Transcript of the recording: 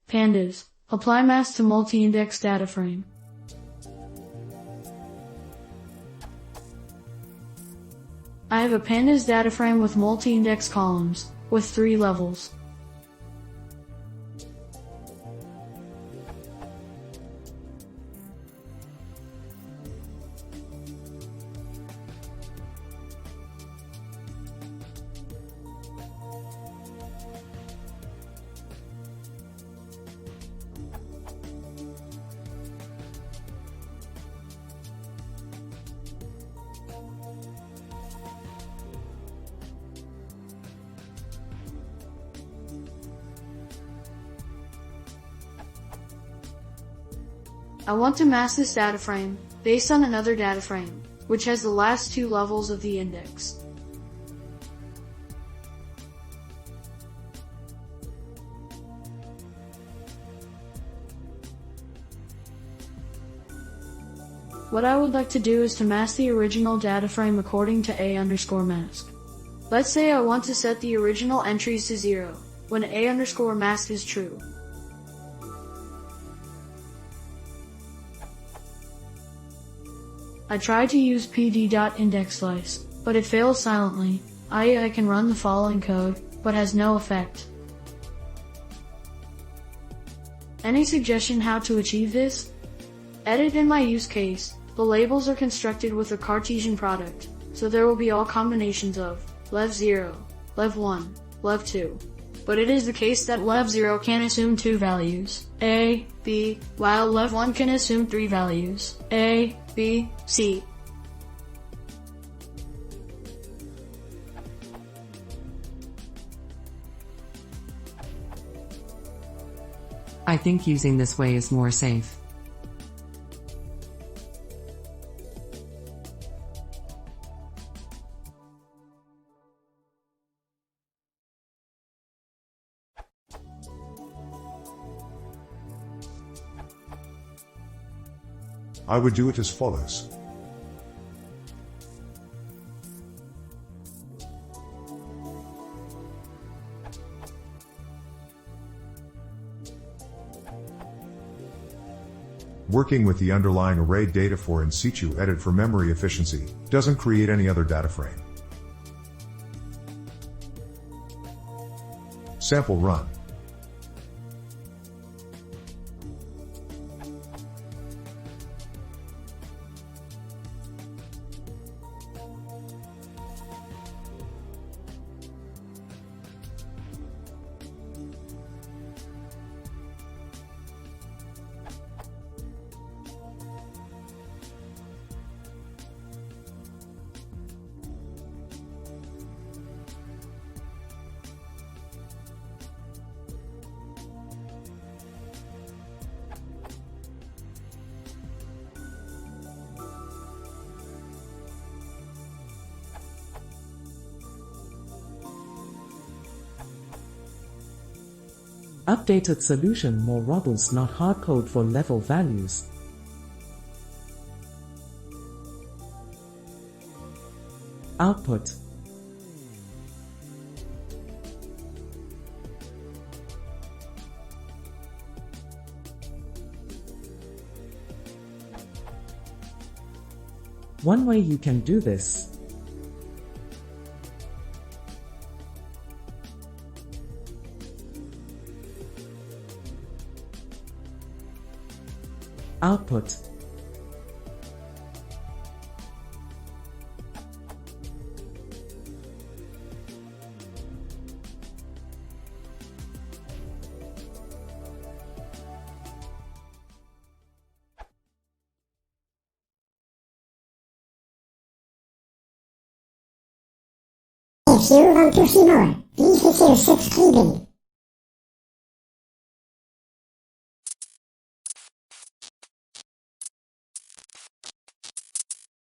Pandas. Apply mask to multi-index data frame. I have a Pandas data frame with multi-index columns, with 3 levels. I want to mask this data frame, based on another data frame, which has the last 2 levels of the index. What I would like to do is to mask the original data frame according to a_mask. Let's say I want to set the original entries to 0, when a_mask is true. I tried to use pd.indexSlice, but it fails silently, i.e. I can run the following code, but has no effect. Any suggestion how to achieve this? Edit in my use case, the labels are constructed with a Cartesian product, so there will be all combinations of lev0, lev1, lev2. But it is the case that lev0 can assume 2 values, a, b, while lev1 can assume 3 values, a, b, c. I think using this way is more safe. I would do it as follows. Working with the underlying array data for in situ edit for memory efficiency doesn't create any other data frame. Sample run. Updated solution more robust, not hard code for level values. Output. One way you can do this. Output. If you want to see more, please consider subscribing.